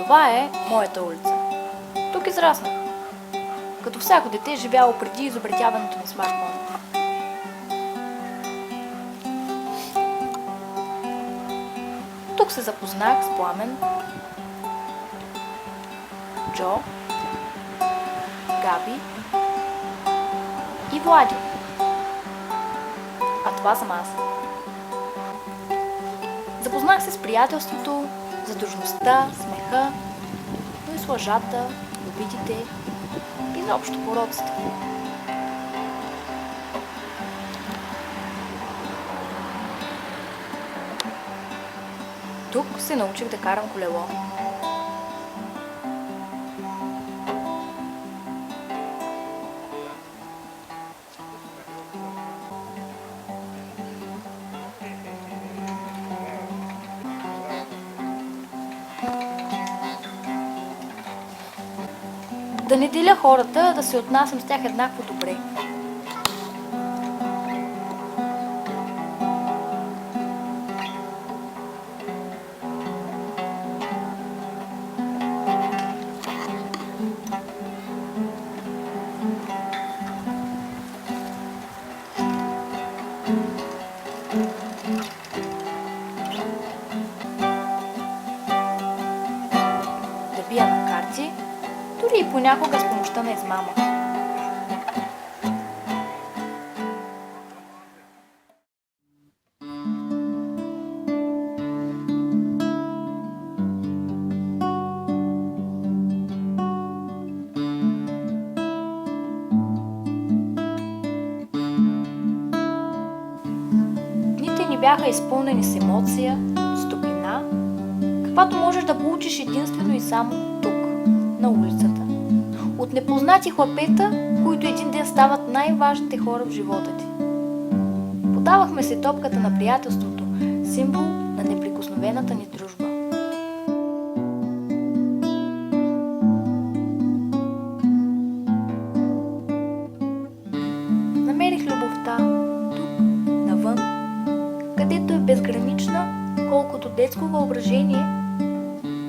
Това е моята улица. Тук израснах. Като всяко дете живяло преди изобретяването на смартфона. Тук се запознах с Пламен, Джо, Габи и Влади. А това съм аз. Запознах се с приятелството, задружността, смеха, но и с лъжата, обидите и заобщо пороците. Тук се научих да карам колело. Да не деля хората, да се отнасям с тях еднакво добре. Да бия на карти, дори и понякога с помощта на измама. Дните ни бяха изпълнени с емоция, с топлина, каквато можеш да получиш единствено и само тук, на улицата. От непознати хлапета, които един ден стават най-важните хора в живота ти. Подавахме се топката на приятелството, символ на неприкосновената ни дружба. Намерих любовта тук, навън, където е безгранична, колкото детско въображение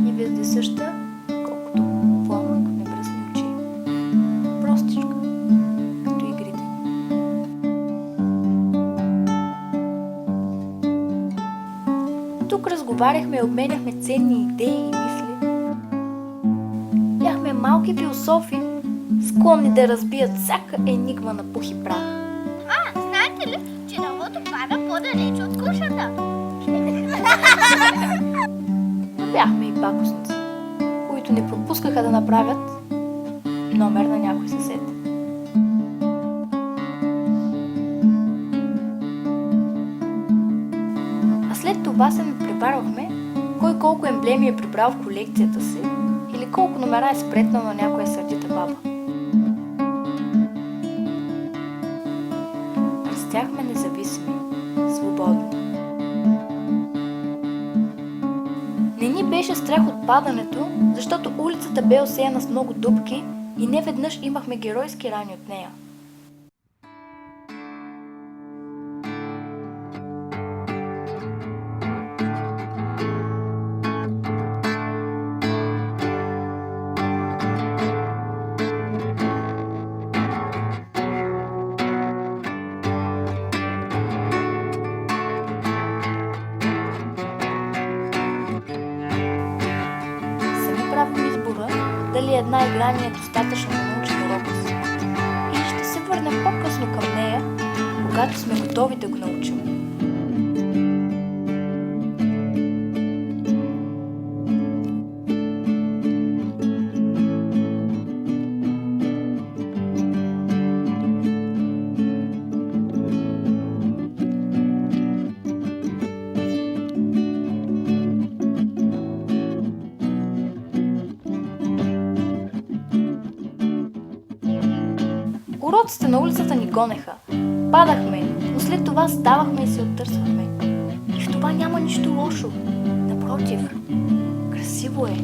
и вездесъща, колкото пламък на връзни очи. Простичка, като игрите. Тук разговаряхме и обменяхме ценни идеи и мисли. Бяхме малки философи, склонни да разбият всяка енигма на пух и прах. Знаете ли, че дървото пада по-далеч от крушата? Бяхме и пакостници, които не пропускаха да направят номер на някой съсед. А след това се препарвахме кой колко емблеми е прибрал в колекцията си или колко номера е спретнал на някоя сърдита баба. Растяхме независими, свободни. Не ни беше страх от падането, защото улицата бе осеяна с много дупки и не веднъж имахме геройски рани от нея. Правим избора дали една игра ни е достатъчно да научим урока си. И ще се върнем по-късно към нея, когато сме готови да го научим. Уроците на улицата ни гонеха. Падахме, но след това ставахме и се оттърсвахме. И в това няма нищо лошо. Напротив, красиво е.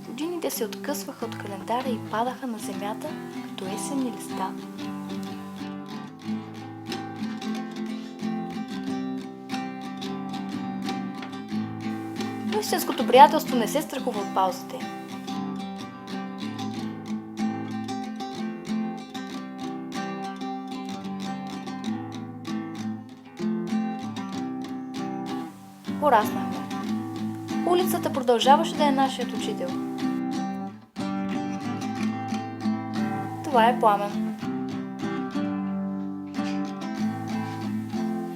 Годините се откъсваха от календара и падаха на земята като есенни листа. Но истинското приятелство не се страхува от паузите. Пораснахме. Улицата продължаваше да е нашият учител. Това е Пламен.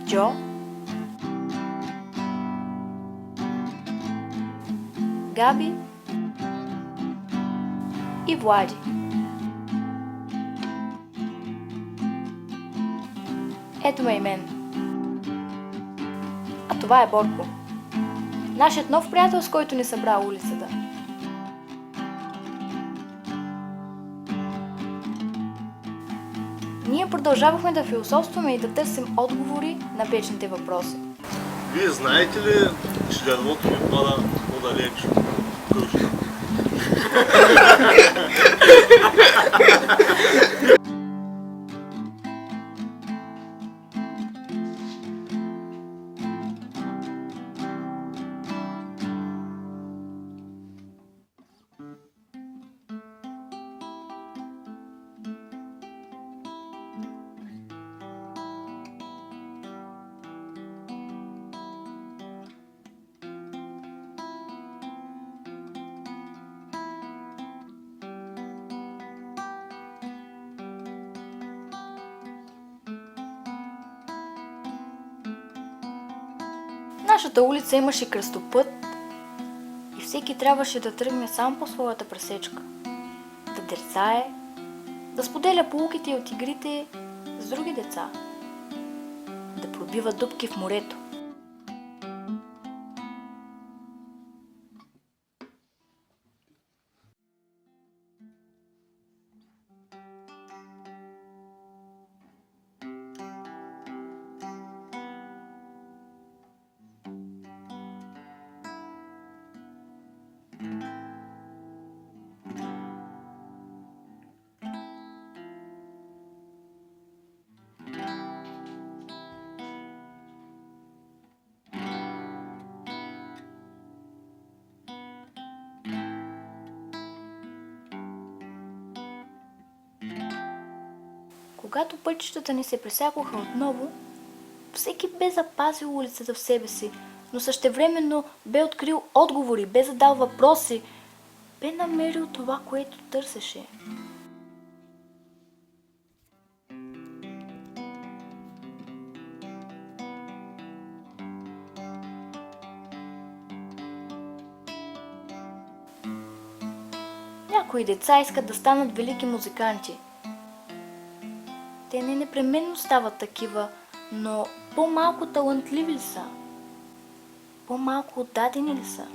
Джо. Габи. И Влади. Ето ме и мен. А това е Борко. Нашият нов приятел, с който ни събра улицата. Ние продължавахме да философстваме и да търсим отговори на вечните въпроси. Вие знаете ли, че дървото ми пада по-далеч от крушата? Нашата улица имаше кръстопът и всеки трябваше да тръгне сам по своята пресечка, да дерцае, да споделя поуките от игрите с други деца, да пробива дупки в морето. Когато пътищата ни се пресякоха отново, всеки бе запазил улицата в себе си, но същевременно бе открил отговори, бе задал въпроси, бе намерил това, което търсеше. Някои деца искат да станат велики музиканти. Те не непременно стават такива, но по-малко талантливи ли са? По-малко отдадени ли са?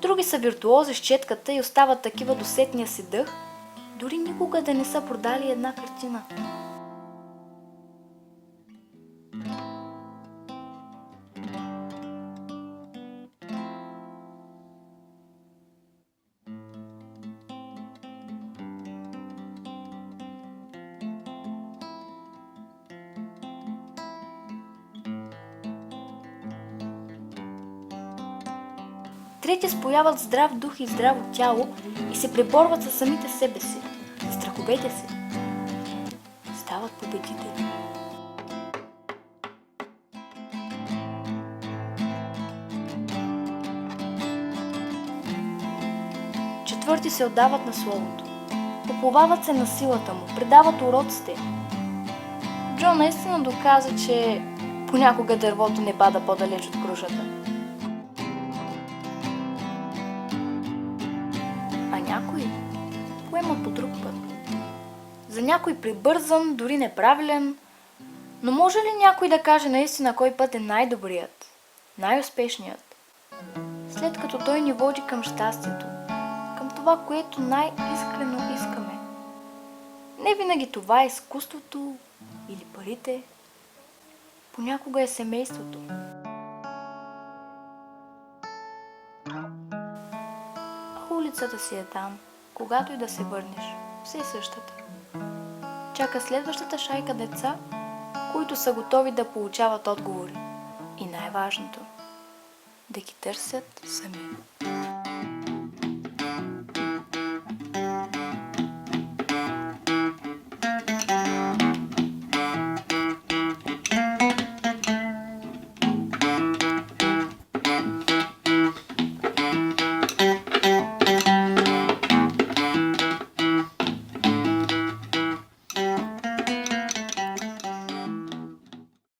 Други са виртуози с четката и остават такива до сетния си дъх, дори никога да не са продали една картина. Трети спояват здрав дух и здраво тяло и се преборват със самите себе си, страховете си. Стават победители. Четвърти се отдават на словото. Поповават се на силата му, предават уроците. Джо наистина доказа, че понякога дървото не пада по-далеч от крушата. А някой поема по друг път. За някой прибързан, дори неправилен, но може ли някой да каже наистина кой път е най-добрият, най-успешният, след като той ни води към щастието, към това, което най-искрено искаме? Не винаги това е изкуството или парите, понякога е семейството. А улицата си е там, когато и да се върнеш, все същата. чака следващата шайка деца, които са готови да получават отговори. И най-важното – да ги търсят сами.